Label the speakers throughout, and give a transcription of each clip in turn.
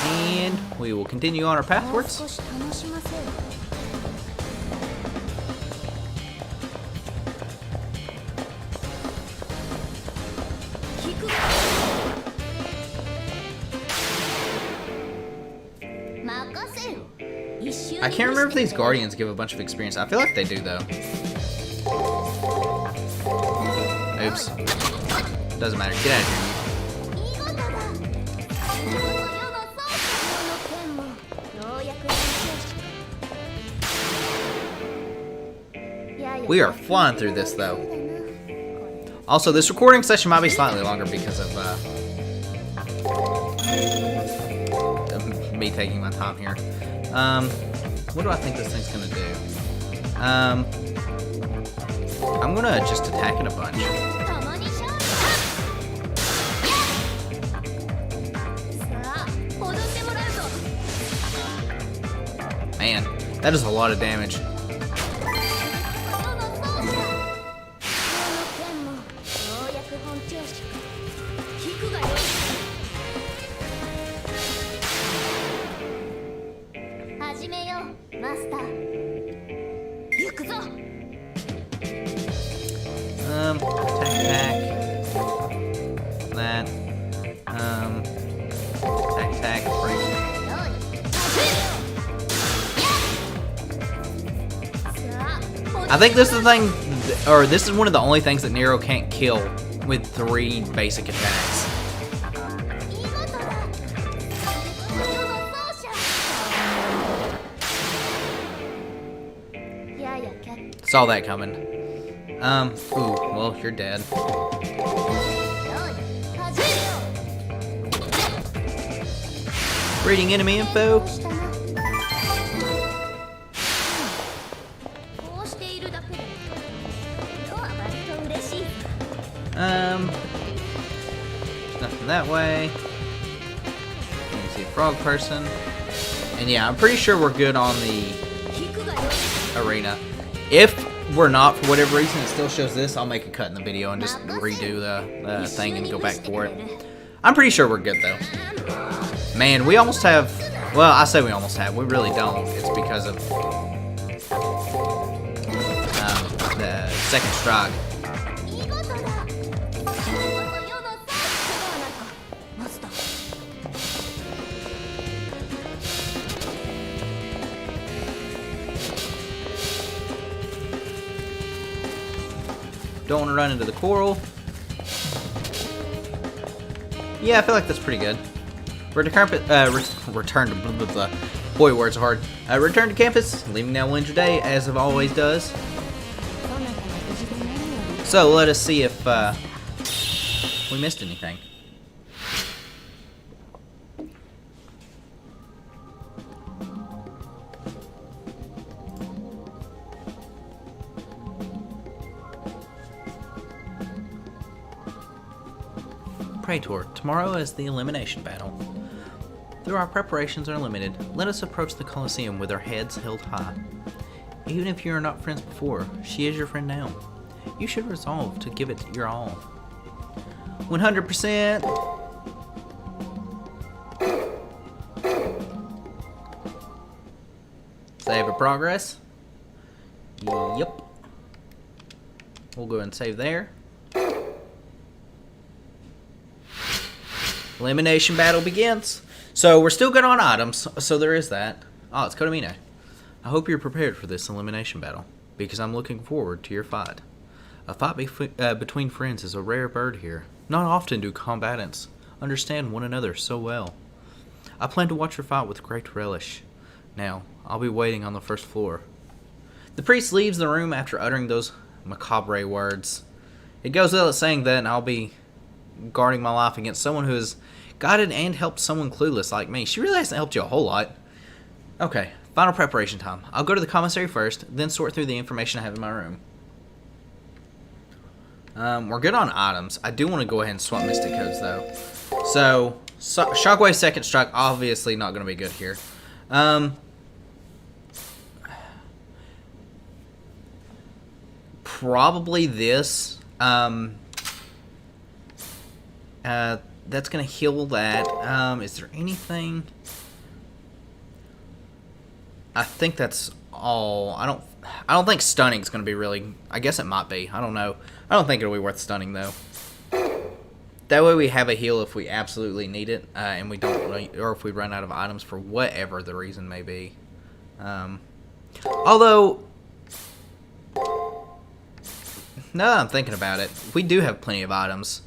Speaker 1: And we will continue on our pathwards. I can't remember if these guardians give a bunch of experience. I feel like they do, though. Oops. Doesn't matter. Get out of here. We are flying through this, though. Also, this recording session might be slightly longer because of me taking my time here. What do I think this thing's gonna do? I'm gonna just attack it a bunch. Man, that is a lot of damage. Attack. That. Attack. Break. I think this is the thing, or this is one of the only things that Nero can't kill with 3 basic attacks. Saw that coming. Ooh, well, you're dead. Reading enemy info. Nothing that way. You can see a frog person. And yeah, I'm pretty sure we're good on the arena. If we're not, for whatever reason, it still shows this, I'll make a cut in the video and just redo the thing and go back for it. I'm pretty sure we're good, though. Man, we almost have... Well, I say we almost have. We really don't. It's because of the second strike. Don't want to run into the coral. Yeah, I feel like that's pretty good. Return to blah, blah, blah. Boy, words are hard. Return to campus, leaving now will end your day, as it always does. So let us see if we missed anything. Praetor, tomorrow is the elimination battle. Though our preparations are limited, let us approach the Colosseum with our heads held high. Even if you are not friends before, she is your friend now. You should resolve to give it your all. 100%! Save a progress. Yep. We'll go and save there. Elimination battle begins. So we're still good on items, so there is that. Oh, it's Kodamine. I hope you're prepared for this elimination battle, because I'm looking forward to your fight. A fight between friends is a rare bird here. Not often do combatants understand one another so well. I plan to watch your fight with great relish. Now, I'll be waiting on the first floor. The priest leaves the room after uttering those macabre words. It goes without saying that I'll be guarding my life against someone who has guided and helped someone clueless like me. She really hasn't helped you a whole lot. Okay, final preparation time. I'll go to the commissary first, then sort through the information I have in my room. We're good on items. I do want to go ahead and swap Mystic Codes, though. So Shockwave Second Strike, obviously not going to be good here. probably this. That's gonna heal that. Is there anything? I think that's all. I don't think stunning's gonna be really. I guess it might be. I don't know. I don't think it'll be worth stunning though. That way we have a heal if we absolutely need it, and we don't, or if we run out of items for whatever the reason may be. Although, now that I'm thinking about it, we do have plenty of items.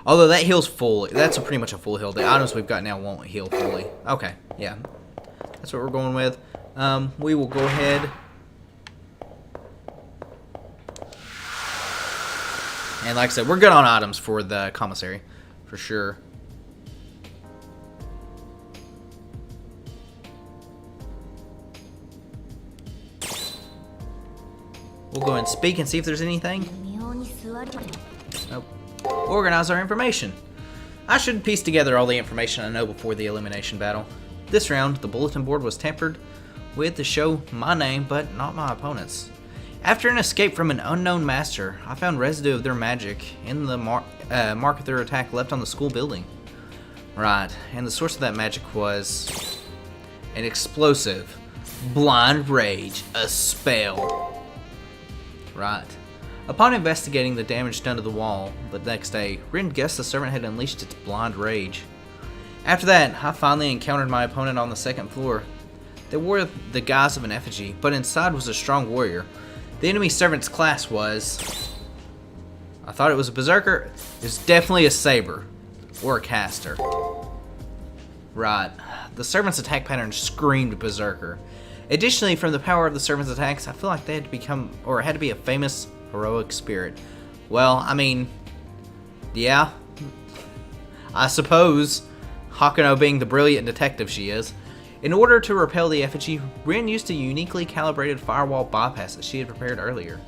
Speaker 1: Although that heals fully. That's pretty much a full heal. The items we've got now won't heal fully. Okay, yeah. That's what we're going with. We will go ahead. And like I said, we're good on items for the commissary. For sure. We'll go and speak and see if there's anything. Nope. Organize our information. I should piece together all the information I know before the elimination battle. This round, the bulletin board was tampered with to show my name, but not my opponent's. After an escape from an unknown master, I found residue of their magic in the mark of their attack left on the school building. Right, and the source of that magic was an explosive, blind rage, a spell. Right. Upon investigating the damage done to the wall the next day, Rin guessed the servant had unleashed its blind rage. After that, I finally encountered my opponent on the second floor. They wore the guise of an effigy, but inside was a strong warrior. The enemy servant's class was... I thought it was a berserker. It's definitely a saber. Or a caster. Right. The servant's attack pattern screamed berserker. Additionally, from the power of the servant's attacks, I feel like they had to become, or had to be a famous heroic spirit. Well, I mean, yeah. I suppose, Hakuno being the brilliant detective she is. In order to repel the effigy, Rin used a uniquely calibrated firewall bypass that she had prepared earlier.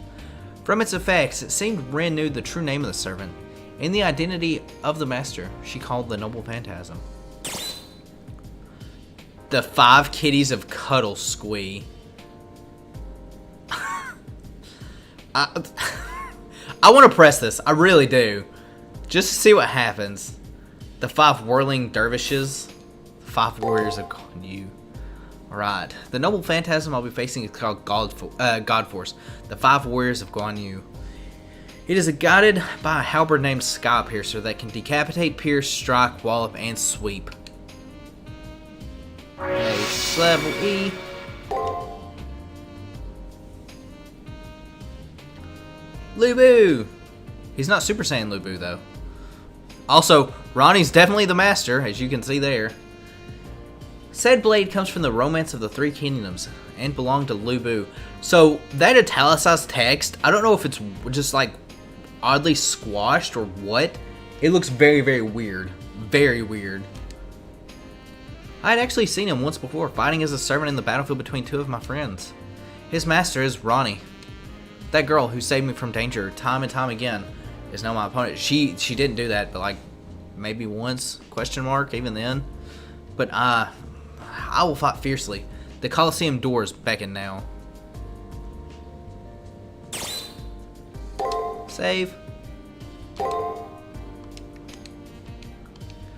Speaker 1: From its effects, it seemed Rin knew the true name of the servant, and the identity of the master she called the Noble Phantasm. The 5 kitties of Cuddle, Squee. I want to press this, I really do. Just to see what happens. The 5 whirling dervishes. 5 warriors of Guan Alright. The Noble Phantasm I'll be facing is called God Force. The 5 warriors of Guan Yu. It is guided by a halberd named Sky Piercer that can decapitate, pierce, strike, wallop, and sweep. Base level E. Lubu! He's not Super Saiyan Lubu though. Also, Ronnie's definitely the master, as you can see there. Said blade comes from the Romance of the Three Kingdoms and belonged to Lubu. So that italicized text, I don't know if it's just like oddly squashed or what. It looks very, very weird. Very weird. I had actually seen him once before, fighting as a servant in the battlefield between 2 of my friends. His master is Ronnie. That girl who saved me from danger time and time again is now my opponent. She didn't do that, but like maybe once, question mark, even then. But I will fight fiercely. The Coliseum doors beckon now. Save.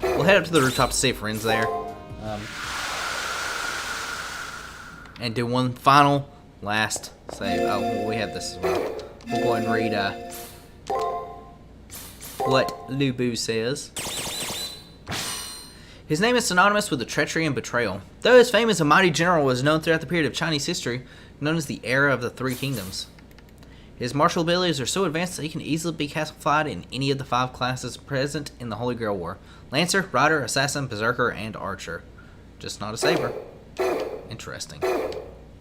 Speaker 1: We'll head up to the rooftop to see if Rin's there. And do one final, last save. Oh, well, we have this as well. We'll go ahead and read what Lubu says. His name is synonymous with the treachery and betrayal. Though his fame as a mighty general was known throughout the period of Chinese history, known as the Era of the Three Kingdoms. His martial abilities are so advanced that he can easily be classified in any of the 5 classes present in the Holy Grail War. Lancer, Rider, Assassin, Berserker, and Archer. Just not a saber. Interesting.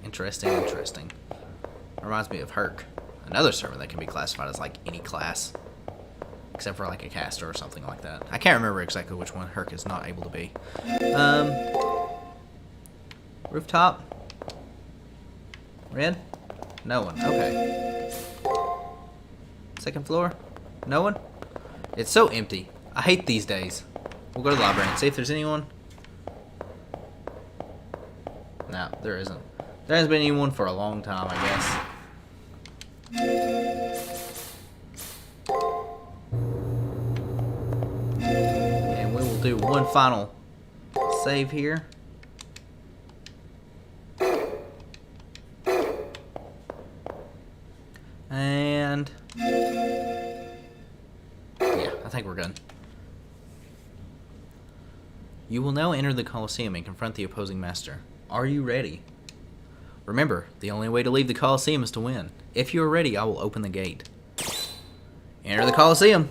Speaker 1: Interesting. Reminds me of Herc. Another servant that can be classified as like any class. Except for like a caster or something like that. I can't remember exactly which one Herc is not able to be. Rooftop. Red? No one. Okay. Second floor? No one? It's so empty. I hate these days. We'll go to the library and see if there's anyone. No, there isn't. There hasn't been anyone for a long time, I guess. one final save here. And yeah, I think we're good. You will now enter the Colosseum and confront the opposing master. Are you ready? Remember, the only way to leave the Colosseum is to win. If you are ready, I will open the gate. Enter the Colosseum.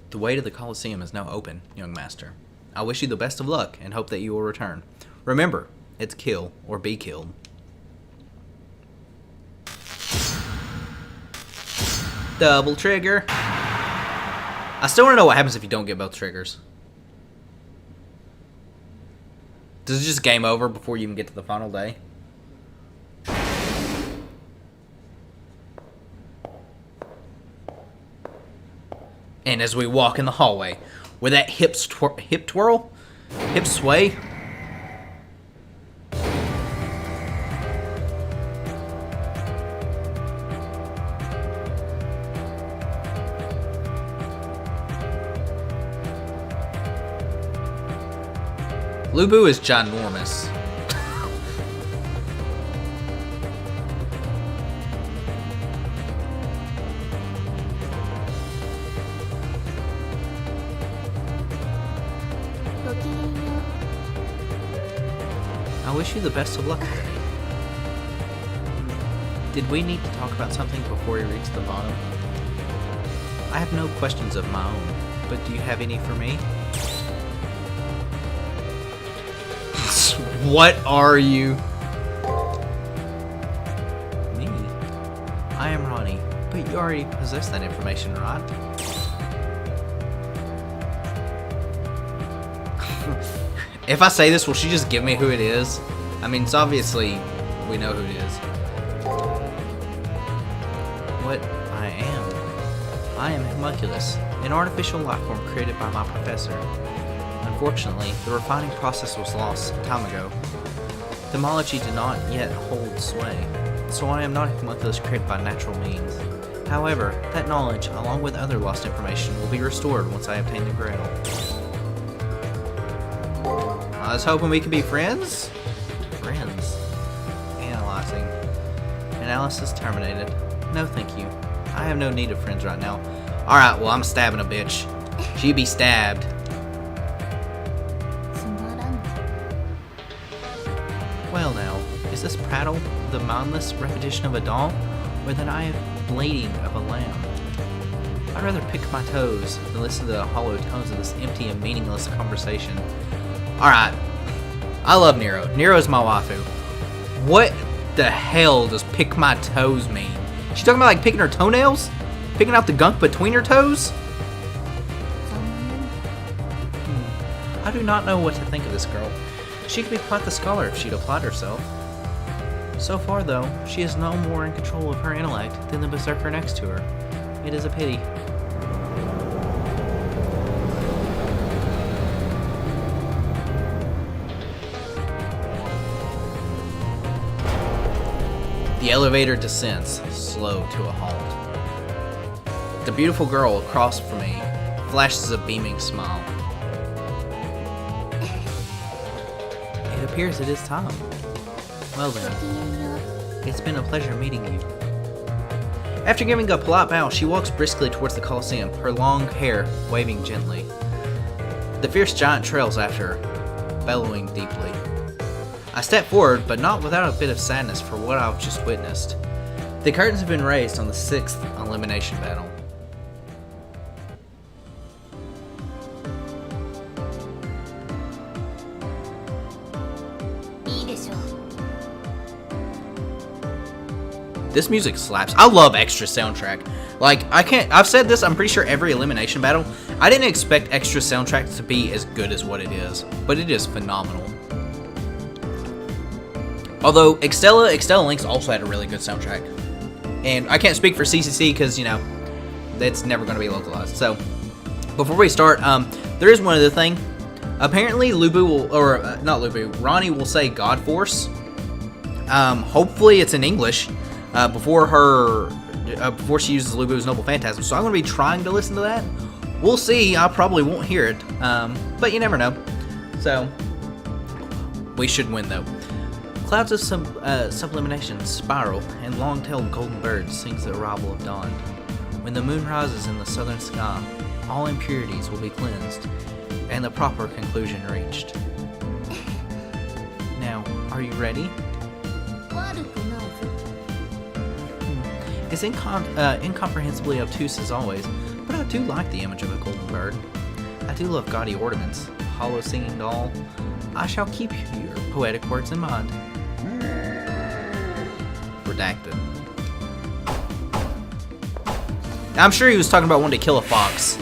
Speaker 1: The way to the Colosseum is now open, young master. I wish you the best of luck and hope that you will return. Remember, it's kill or be killed. Double trigger. I still want to know what happens if you don't get both triggers. Does it just game over before you even get to the final day? And as we walk in the hallway, with that hip twirl, hip sway. Lubu is ginormous. I wish you the best of luck today. Did we need to talk about something before we reach the bottom? I have no questions of my own, but do you have any for me? What are you? Me? I am Ronnie, but you already possess that information, right? If I say this, will she just give me who it is? I mean, it's obviously we know who it is. What I am homunculus, an artificial life form created by my professor. Unfortunately, the refining process was lost some time ago. Thermology did not yet hold sway, so I am not a homunculus created by natural means. However, that knowledge, along with other lost information, will be restored once I obtain the Grail. I was hoping we could be friends? Friends. Analyzing. Analysis terminated. No thank you. I have no need of friends right now. Alright, well I'm stabbing a bitch. She be stabbed. Well now, is this prattle the mindless repetition of a doll, or the eye bleating of a lamb? I'd rather pick my toes than listen to the hollow tones of this empty and meaningless conversation. Alright, I love Nero. Nero's my waifu. What the hell does pick my toes mean? She talking about like picking her toenails? Picking out the gunk between her toes? I do not know what to think of this girl. She could be quite the scholar if she'd applied herself. So far, though, she is no more in control of her intellect than the beserker next to her. It is a pity. The elevator descends, slow to a halt. The beautiful girl across from me flashes a beaming smile. It appears it is time. Well then, it's been a pleasure meeting you. After giving a polite bow, she walks briskly towards the Colosseum, her long hair waving gently. The fierce giant trails after her, bellowing deeply. I step forward, but not without a bit of sadness for what I've just witnessed. The curtains have been raised on the 6th elimination battle. This music slaps. I love extra soundtrack. Like, I've said this, I'm pretty sure every elimination battle. I didn't expect extra soundtrack to be as good as what it is, but it is phenomenal. Although, Extella Links also had a really good soundtrack. And I can't speak for CCC because, you know, that's never going to be localized. So, before we start, there is one other thing. Apparently, Lubu will, or not Lubu, Ronnie will say God Force. Hopefully it's in English. Before she uses Lubu's Noble Phantasm. So I'm going to be trying to listen to that. We'll see. I probably won't hear it, but you never know. So, we should win, though. Clouds of sublimination spiral, and long-tailed golden bird sings the arrival of dawn. When the moon rises in the southern sky, all impurities will be cleansed, and the proper conclusion reached. Now, are you ready? It's incomprehensibly obtuse as always, but I do like the image of a golden bird. I do love gaudy ornaments, hollow singing doll. I shall keep your poetic words in mind. Redacted. I'm sure he was talking about wanting to kill a fox.